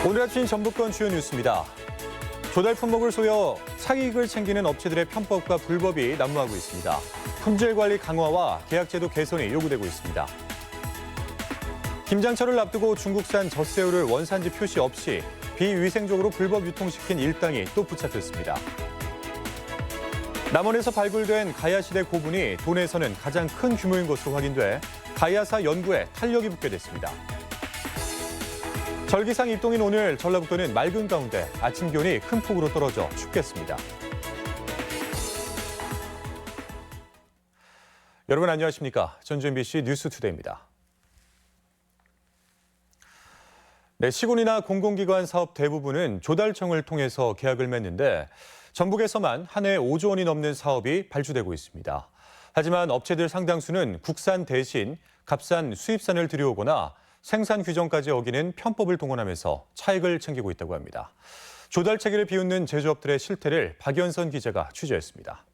오늘 아침 전북권 주요 뉴스입니다. 조달 품목을 쏘여 차익을 챙기는 업체들의 편법과 불법이 난무하고 있습니다. 품질 관리 강화와 계약제도 개선이 요구되고 있습니다. 김장철을 앞두고 중국산 젖새우를 원산지 표시 없이 비위생적으로 불법 유통시킨 일당이 또 붙잡혔습니다. 남원에서 발굴된 가야시대 고분이 도내에서는 가장 큰 규모인 것으로 확인돼 가야사 연구에 탄력이 붙게 됐습니다. 절기상 입동인 오늘 전라북도는 맑은 가운데 아침 기온이 큰 폭으로 떨어져 춥겠습니다. 여러분 안녕하십니까? 전주 MBC 뉴스투데이입니다. 네, 시군이나 공공기관 사업 대부분은 조달청을 통해서 계약을 맺는데 전북에서만 한 해 5조 원이 넘는 사업이 발주되고 있습니다. 하지만 업체들 상당수는 국산 대신 값싼 수입산을 들여오거나 생산 규정까지 어기는 편법을 동원하면서 차익을 챙기고 있다고 합니다. 조달 체계를 비웃는 제조업들의 실태를 박연선 기자가 취재했습니다.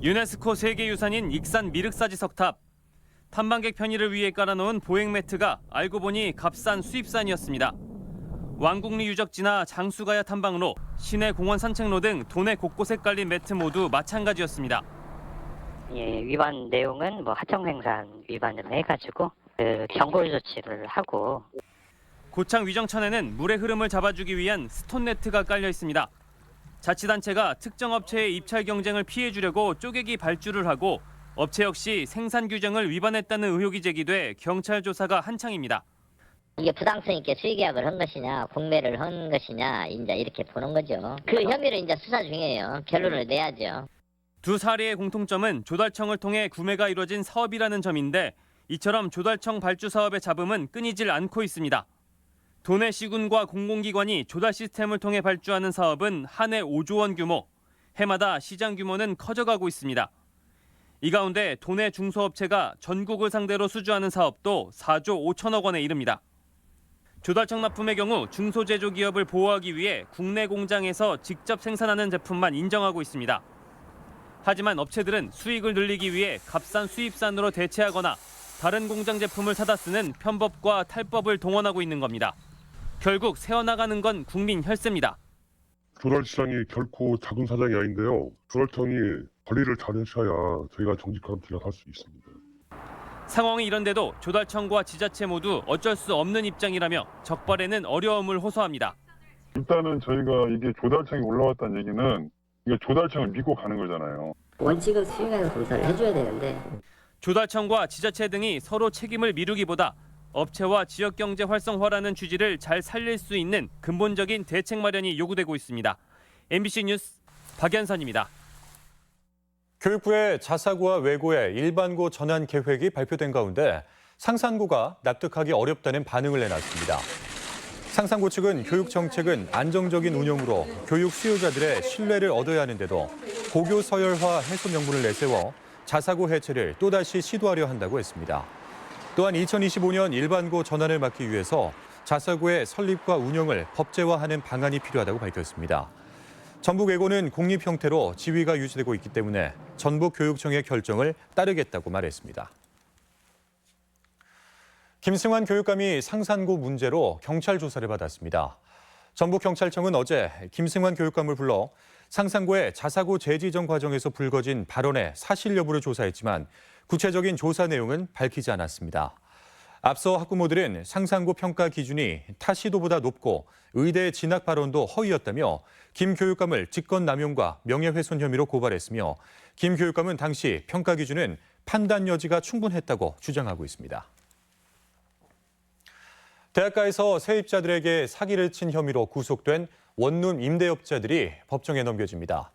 유네스코 세계유산인 익산 미륵사지 석탑. 탐방객 편의를 위해 깔아놓은 보행 매트가 알고 보니 값싼 수입산이었습니다. 왕국리 유적지나 장수가야 탐방로, 시내 공원 산책로 등 도내 곳곳에 깔린 매트 모두 마찬가지였습니다. 예, 위반 내용은 하청생산 위반으로 해가지고 경고 조치를 하고. 고창 위정천에는 물의 흐름을 잡아주기 위한 스톤네트가 깔려 있습니다. 자치단체가 특정 업체의 입찰 경쟁을 피해주려고 쪼개기 발주를 하고 업체 역시 생산 규정을 위반했다는 의혹이 제기돼 경찰 조사가 한창입니다. 이게 부당성 있게 수의계약을 한 것이냐, 공매를 한 것이냐, 이제 이렇게 보는 거죠. 그 혐의를 이제 수사 중이에요. 결론을 내야죠. 두 사례의 공통점은 조달청을 통해 구매가 이루어진 사업이라는 점인데 이처럼 조달청 발주 사업의 잡음은 끊이질 않고 있습니다. 도내 시군과 공공기관이 조달 시스템을 통해 발주하는 사업은 한 해 5조 원 규모, 해마다 시장 규모는 커져가고 있습니다. 이 가운데 도내 중소업체가 전국을 상대로 수주하는 사업도 4조 5천억 원에 이릅니다. 조달청 납품의 경우 중소제조기업을 보호하기 위해 국내 공장에서 직접 생산하는 제품만 인정하고 있습니다. 하지만 업체들은 수익을 늘리기 위해 값싼 수입산으로 대체하거나 다른 공장 제품을 사다 쓰는 편법과 탈법을 동원하고 있는 겁니다. 결국 새어나가는 건 국민 혈세입니다. 조달시장이 결코 작은 사장이 아닌데요. 조달청이 관리를 잘 하셔야 저희가 정직한 계약할 수 있습니다. 상황이 이런데도 조달청과 지자체 모두 어쩔 수 없는 입장이라며 적발에는 어려움을 호소합니다. 일단은 저희가 이게 조달청이 올라왔다는 얘기는 이게 조달청을 믿고 가는 거잖아요. 원칙은 수익량 검사를 해줘야 되는데 조달청과 지자체 등이 서로 책임을 미루기보다 업체와 지역경제 활성화라는 취지를 잘 살릴 수 있는 근본적인 대책 마련이 요구되고 있습니다. MBC 뉴스 박연선입니다. 교육부의 자사고와 외고의 일반고 전환 계획이 발표된 가운데 상산고가 납득하기 어렵다는 반응을 내놨습니다. 상산고 측은 교육 정책은 안정적인 운영으로 교육 수요자들의 신뢰를 얻어야 하는데도 고교 서열화 해소 명분을 내세워 자사고 해체를 또다시 시도하려 한다고 했습니다. 또한 2025년 일반고 전환을 막기 위해서 자사고의 설립과 운영을 법제화하는 방안이 필요하다고 밝혔습니다. 전북 외고는 공립 형태로 지위가 유지되고 있기 때문에 전북교육청의 결정을 따르겠다고 말했습니다. 김승환 교육감이 상산고 문제로 경찰 조사를 받았습니다. 전북경찰청은 어제 김승환 교육감을 불러 상산고의 자사고 재지정 과정에서 불거진 발언의 사실 여부를 조사했지만 구체적인 조사 내용은 밝히지 않았습니다. 앞서 학부모들은 상산고 평가 기준이 타 시도보다 높고 의대 진학 발언도 허위였다며 김 교육감을 직권남용과 명예훼손 혐의로 고발했으며 김 교육감은 당시 평가 기준은 판단 여지가 충분했다고 주장하고 있습니다. 대학가에서 세입자들에게 사기를 친 혐의로 구속된 원룸 임대업자들이 법정에 넘겨집니다.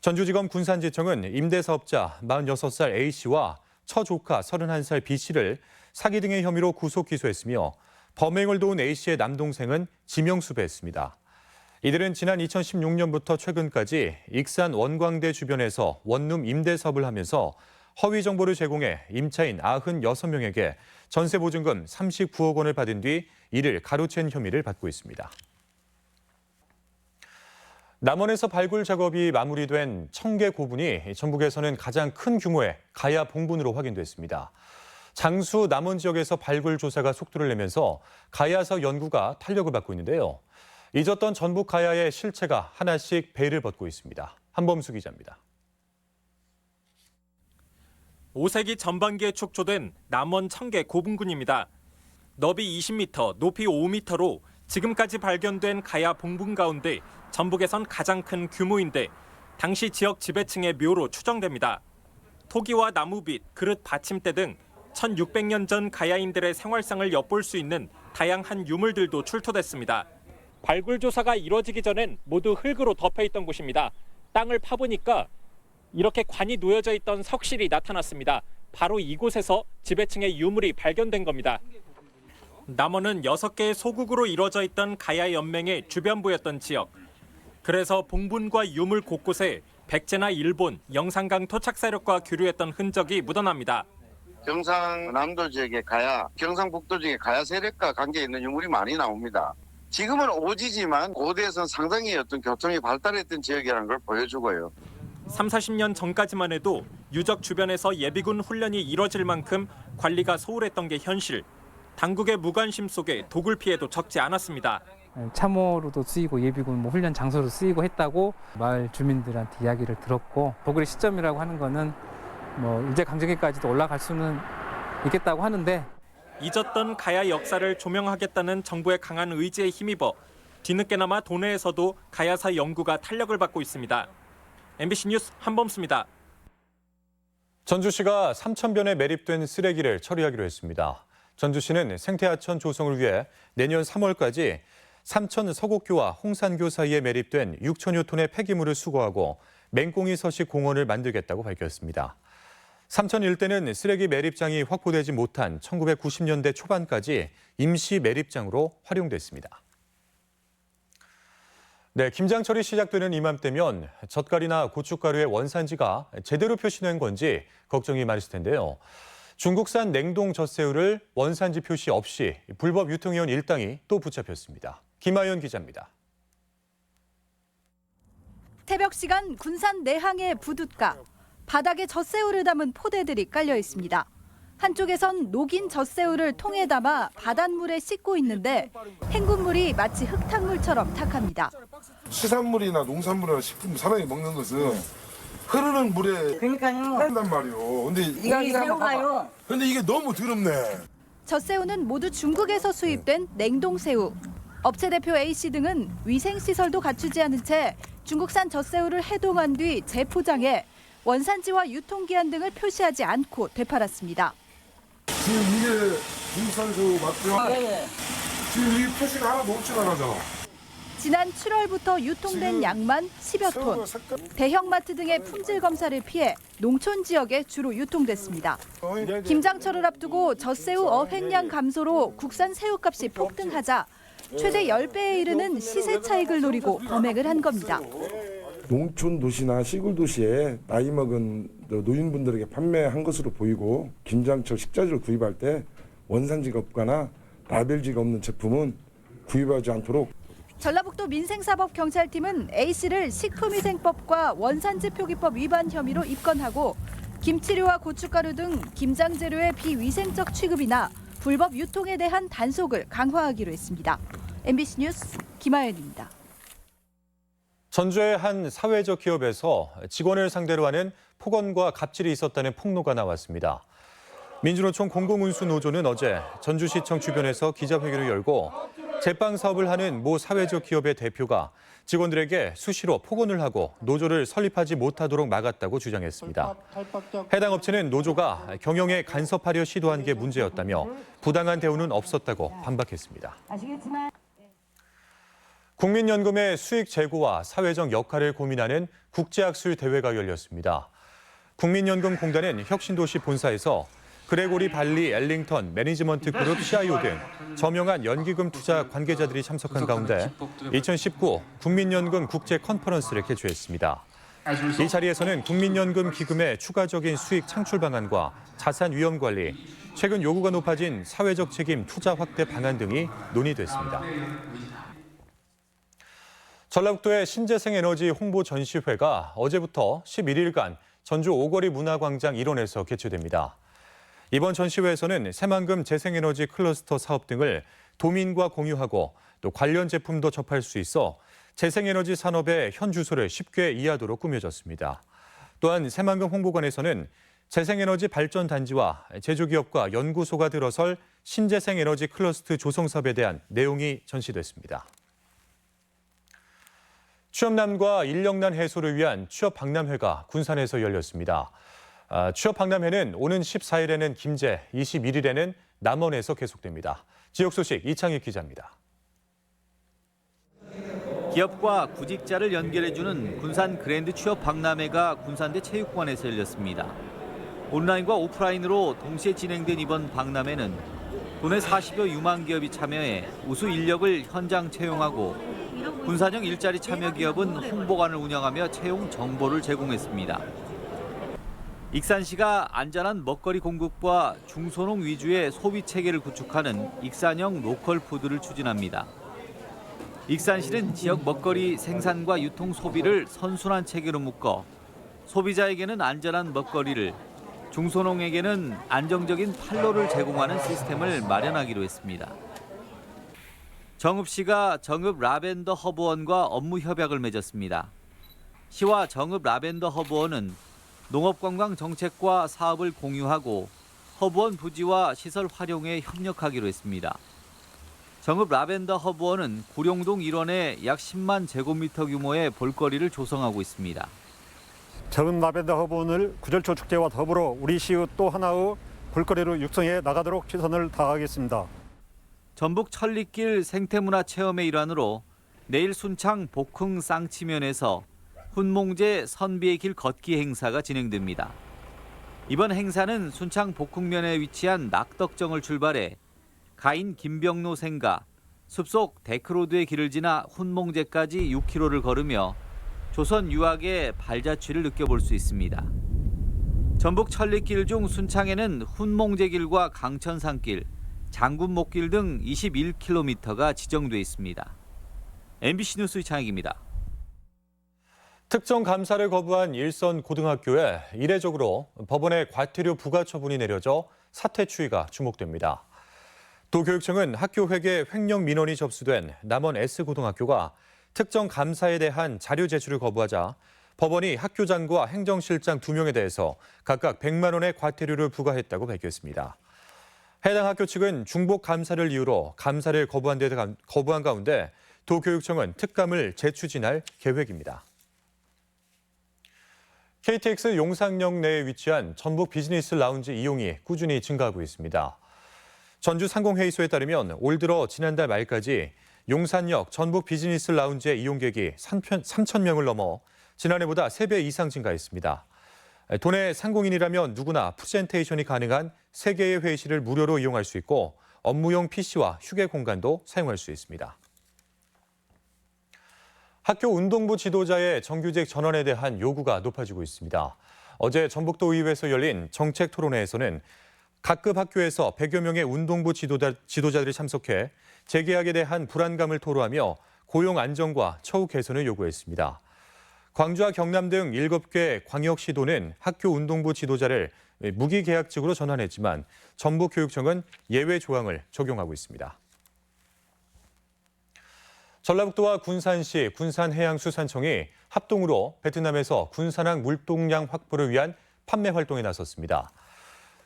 전주지검 군산지청은 임대사업자 46살 A씨와 처조카 31살 B씨를 사기 등의 혐의로 구속 기소했으며 범행을 도운 A씨의 남동생은 지명수배했습니다. 이들은 지난 2016년부터 최근까지 익산 원광대 주변에서 원룸 임대 사업을 하면서 허위 정보를 제공해 임차인 96명에게 전세보증금 39억 원을 받은 뒤 이를 가로챈 혐의를 받고 있습니다. 남원에서 발굴 작업이 마무리된 청계 고분이 전북에서는 가장 큰 규모의 가야 봉분으로 확인됐습니다. 장수 남원 지역에서 발굴 조사가 속도를 내면서 가야사 연구가 탄력을 받고 있는데요. 잊었던 전북 가야의 실체가 하나씩 베일을 벗고 있습니다. 한범수 기자입니다. 5세기 전반기에 축조된 남원 청계 고분군입니다. 너비 20m, 높이 5m로 지금까지 발견된 가야 봉분 가운데 전북에선 가장 큰 규모인데 당시 지역 지배층의 묘로 추정됩니다. 토기와 나무빛, 그릇 받침대 등 1600년 전 가야인들의 생활상을 엿볼 수 있는 다양한 유물들도 출토됐습니다. 발굴 조사가 이뤄지기 전엔 모두 흙으로 덮여 있던 곳입니다. 땅을 파보니까 이렇게 관이 놓여져 있던 석실이 나타났습니다. 바로 이곳에서 지배층의 유물이 발견된 겁니다. 남원은 6개의 소국으로 이루어져 있던 가야 연맹의 주변부였던 지역. 그래서 봉분과 유물 곳곳에 백제나 일본, 영산강 토착 세력과 교류했던 흔적이 묻어납니다. 경상남도 지역의 가야, 경상북도 지역의 가야 세력과 관계 있는 유물이 많이 나옵니다. 지금은 오지지만 고대에서는 상당히 어떤 교통이 발달했던 지역이라는 걸 보여주고요. 30-40년 전까지만 해도 유적 주변에서 예비군 훈련이 이뤄질 만큼 관리가 소홀했던 게 현실. 당국의 무관심 속에 도굴 피해도 적지 않았습니다. 참호로도 쓰이고 예비군 훈련 장소로 쓰이고 했다고 마을 주민들한테 이야기를 들었고, 도굴의 시점이라고 하는 거는 일제 강점기까지도 올라갈 수는 있겠다고 하는데, 잊었던 가야 역사를 조명하겠다는 정부의 강한 의지에 힘입어 뒤늦게나마 도내에서도 가야사 연구가 탄력을 받고 있습니다. MBC 뉴스 한범수입니다. 전주시가 3,000변에 매립된 쓰레기를 처리하기로 했습니다. 전주시는 생태하천 조성을 위해 내년 3월까지 삼천 서곡교와 홍산교 사이에 매립된 6천여 톤의 폐기물을 수거하고 맹꽁이 서식 공원을 만들겠다고 밝혔습니다. 삼천 일대는 쓰레기 매립장이 확보되지 못한 1990년대 초반까지 임시 매립장으로 활용됐습니다. 네, 김장철이 시작되는 이맘때면 젓갈이나 고춧가루의 원산지가 제대로 표시된 건지 걱정이 많으실 텐데요. 중국산 냉동 젖새우를 원산지 표시 없이 불법 유통해온 일당이 또 붙잡혔습니다. 김하연 기자입니다. 새벽 시간 군산 내항의 부둣가, 바닥에 젖새우를 담은 포대들이 깔려 있습니다. 한쪽에선 녹인 젖새우를 통에 담아 바닷물에 씻고 있는데 헹군물이 마치 흙탕물처럼 탁합니다. 수산물이나 농산물이나 식품 사람이 먹는 것은 흐르는 물에 한단 말이요. 근데 이게 새우가요. 근데 이게 너무 더럽네. 젖새우는 모두 중국에서 수입된 냉동새우. 업체 대표 A씨 등은 위생시설도 갖추지 않은 채 중국산 젖새우를 해동한 뒤 재포장해 원산지와 유통기한 등을 표시하지 않고 되팔았습니다. 지금 이게 중국산 새우 맞죠? 네. 지금 이 표시가 하나도 없지가 않아요. 지난 7월부터 유통된 양만 10여 톤. 대형마트 등의 품질 검사를 피해 농촌 지역에 주로 유통됐습니다. 김장철을 앞두고 젖새우 어획량 감소로 국산 새우값이 폭등하자 최대 10배에 이르는 시세 차익을 노리고 범행을 한 겁니다. 농촌 도시나 시골 도시에 나이 먹은 노인분들에게 판매한 것으로 보이고, 김장철 식자재를 구입할 때 원산지가 없거나 라벨지가 없는 제품은 구입하지 않도록. 전라북도 민생사법경찰팀은 A씨를 식품위생법과 원산지 표기법 위반 혐의로 입건하고 김치류와 고춧가루 등 김장재료의 비위생적 취급이나 불법 유통에 대한 단속을 강화하기로 했습니다. MBC 뉴스 김하연입니다. 전주의 한 사회적 기업에서 직원을 상대로 하는 폭언과 갑질이 있었다는 폭로가 나왔습니다. 민주노총 공공운수노조는 어제 전주시청 주변에서 기자회견을 열고 제빵 사업을 하는 모 사회적 기업의 대표가 직원들에게 수시로 폭언을 하고 노조를 설립하지 못하도록 막았다고 주장했습니다. 해당 업체는 노조가 경영에 간섭하려 시도한 게 문제였다며 부당한 대우는 없었다고 반박했습니다. 국민연금의 수익 제고와 사회적 역할을 고민하는 국제학술 대회가 열렸습니다. 국민연금공단은 혁신도시 본사에서 그레고리 발리 엘링턴 매니지먼트 그룹 CIO 등 저명한 연기금 투자 관계자들이 참석한 가운데 2019 국민연금 국제 컨퍼런스를 개최했습니다. 이 자리에서는 국민연금 기금의 추가적인 수익 창출 방안과 자산 위험 관리, 최근 요구가 높아진 사회적 책임 투자 확대 방안 등이 논의됐습니다. 전라북도의 신재생에너지 홍보 전시회가 어제부터 11일간 전주 오거리 문화광장 일원에서 개최됩니다. 이번 전시회에서는 새만금 재생에너지 클러스터 사업 등을 도민과 공유하고 또 관련 제품도 접할 수 있어 재생에너지 산업의 현 주소를 쉽게 이해하도록 꾸며졌습니다. 또한 새만금 홍보관에서는 재생에너지 발전 단지와 제조기업과 연구소가 들어설 신재생에너지 클러스터 조성 사업에 대한 내용이 전시됐습니다. 취업난과 인력난 해소를 위한 취업박람회가 군산에서 열렸습니다. 취업박람회는 오는 14일에는 김제, 21일에는 남원에서 계속됩니다. 지역 소식 이창익 기자입니다. 기업과 구직자를 연결해주는 군산 그랜드 취업 박람회가 군산대 체육관에서 열렸습니다. 온라인과 오프라인으로 동시에 진행된 이번 박람회는 국내 40여 유망 기업이 참여해 우수 인력을 현장 채용하고 군산형 일자리 참여 기업은 홍보관을 운영하며 채용 정보를 제공했습니다. 익산시가 안전한 먹거리 공급과 중소농 위주의 소비 체계를 구축하는 익산형 로컬 푸드를 추진합니다. 익산시는 지역 먹거리 생산과 유통 소비를 선순환 체계로 묶어 소비자에게는 안전한 먹거리를, 중소농에게는 안정적인 판로를 제공하는 시스템을 마련하기로 했습니다. 정읍시가 정읍 라벤더 허브원과 업무 협약을 맺었습니다. 시와 정읍 라벤더 허브원은 농업관광 정책과 사업을 공유하고 허브원 부지와 시설 활용에 협력하기로 했습니다. 정읍 라벤더 허브원은 구룡동 일원에 약 10만 제곱미터 규모의 볼거리를 조성하고 있습니다. 정읍 라벤더 허브원을 구절초 축제와 더불어 우리 시의 또 하나의 볼거리로 육성해 나가도록 최선을 다하겠습니다. 전북 천리길 생태문화 체험의 일환으로 내일 순창 복흥 쌍치면에서 훈몽제 선비의 길 걷기 행사가 진행됩니다. 이번 행사는 순창 복흥면에 위치한 낙덕정을 출발해 가인 김병로 생가, 숲속 데크로드의 길을 지나 훈몽제까지 6km를 걸으며 조선 유학의 발자취를 느껴볼 수 있습니다. 전북 천리길 중 순창에는 훈몽제길과 강천산길, 장군목길 등 21km가 지정돼 있습니다. MBC 뉴스 이창익입니다. 특정 감사를 거부한 일선 고등학교에 이례적으로 법원의 과태료 부과 처분이 내려져 사퇴 추이가 주목됩니다. 도교육청은 학교 회계 횡령 민원이 접수된 남원 S고등학교가 특정 감사에 대한 자료 제출을 거부하자 법원이 학교장과 행정실장 2명에 대해서 각각 100만 원의 과태료를 부과했다고 밝혔습니다. 해당 학교 측은 중복 감사를 이유로 감사를 거부한 가운데 도교육청은 특감을 재추진할 계획입니다. KTX 용산역 내에 위치한 전북 비즈니스 라운지 이용이 꾸준히 증가하고 있습니다. 전주 상공회의소에 따르면 올 들어 지난달 말까지 용산역 전북 비즈니스 라운지의 이용객이 3,000명을 넘어 지난해보다 3배 이상 증가했습니다. 도내 상공인이라면 누구나 프레젠테이션이 가능한 3개의 회의실을 무료로 이용할 수 있고 업무용 PC와 휴게 공간도 사용할 수 있습니다. 학교 운동부 지도자의 정규직 전환에 대한 요구가 높아지고 있습니다. 어제 전북도의회에서 열린 정책 토론회에서는 각급 학교에서 100여 명의 운동부 지도자들이 참석해 재계약에 대한 불안감을 토로하며 고용 안정과 처우 개선을 요구했습니다. 광주와 경남 등 7개 광역시도는 학교 운동부 지도자를 무기계약직으로 전환했지만 전북교육청은 예외 조항을 적용하고 있습니다. 전라북도와 군산시, 군산해양수산청이 합동으로 베트남에서 군산항 물동량 확보를 위한 판매 활동에 나섰습니다.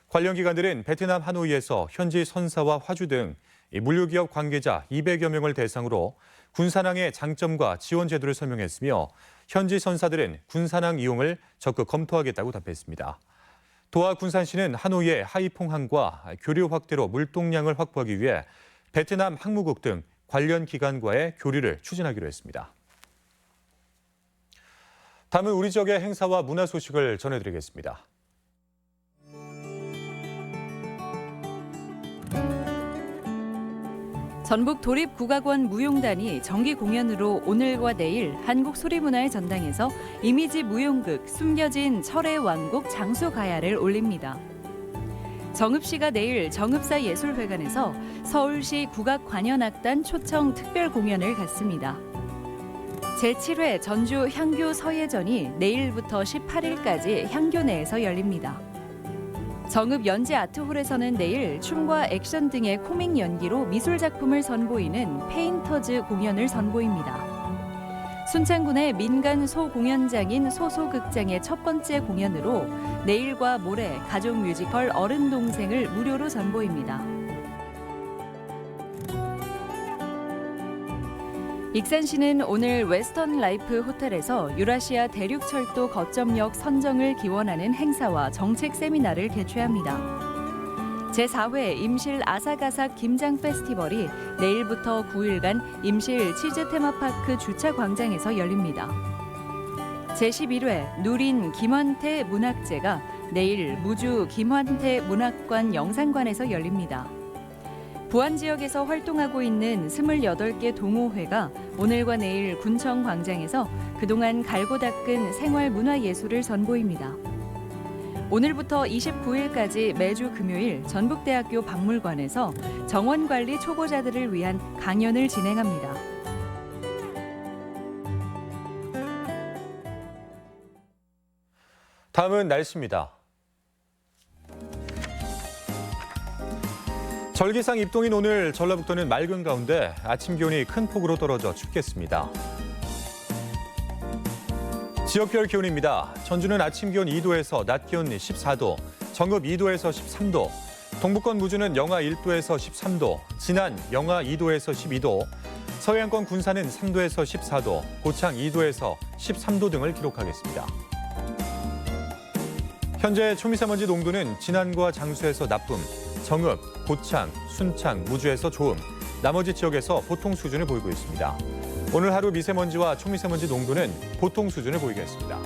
관련 기관들은 베트남 하노이에서 현지 선사와 화주 등 물류기업 관계자 200여 명을 대상으로 군산항의 장점과 지원 제도를 설명했으며 현지 선사들은 군산항 이용을 적극 검토하겠다고 답했습니다. 도하 군산시는 하노이의 하이퐁항과 교류 확대로 물동량을 확보하기 위해 베트남 항무국 등 관련 기관과의 교류를 추진하기로 했습니다. 다음은 우리 지역의 행사와 문화 소식을 전해드리겠습니다. 전북 도립국악원 무용단이 정기 공연으로 오늘과 내일 한국소리문화의 전당에서 이미지 무용극 숨겨진 철의 왕국 장수가야를 올립니다. 정읍시가 내일 정읍사 예술회관에서 서울시 국악관현악단 초청 특별 공연을 갖습니다. 제7회 전주 향교 서예전이 내일부터 18일까지 향교 내에서 열립니다. 정읍 연재 아트홀에서는 내일 춤과 액션 등의 코믹 연기로 미술 작품을 선보이는 페인터즈 공연을 선보입니다. 순창군의 민간 소공연장인 소소극장의 첫 번째 공연으로 내일과 모레 가족 뮤지컬 어른 동생을 무료로 선보입니다. 익산시는 오늘 웨스턴 라이프 호텔에서 유라시아 대륙철도 거점역 선정을 기원하는 행사와 정책 세미나를 개최합니다. 제4회 임실 아삭아삭 김장 페스티벌이 내일부터 9일간 임실 치즈 테마파크 주차 광장에서 열립니다. 제11회 누린 김환태 문학제가 내일 무주 김환태 문학관 영상관에서 열립니다. 부안 지역에서 활동하고 있는 28개 동호회가 오늘과 내일 군청 광장에서 그동안 갈고 닦은 생활 문화예술을 선보입니다. 오늘부터 29일까지 매주 금요일 전북대학교 박물관에서 정원관리 초보자들을 위한 강연을 진행합니다. 다음은 날씨입니다. 절기상 입동인 오늘 전라북도는 맑은 가운데 아침 기온이 큰 폭으로 떨어져 춥겠습니다. 지역별 기온입니다. 전주는 아침 기온 2도에서 낮 기온 14도, 정읍 2도에서 13도, 동북권 무주는 영하 1도에서 13도, 진안 영하 2도에서 12도, 서해안권 군산은 3도에서 14도, 고창 2도에서 13도 등을 기록하겠습니다. 현재 초미세먼지 농도는 진안과 장수에서 나쁨, 정읍, 고창, 순창, 무주에서 좋음, 나머지 지역에서 보통 수준을 보이고 있습니다. 오늘 하루 미세먼지와 초미세먼지 농도는 보통 수준을 보이겠습니다.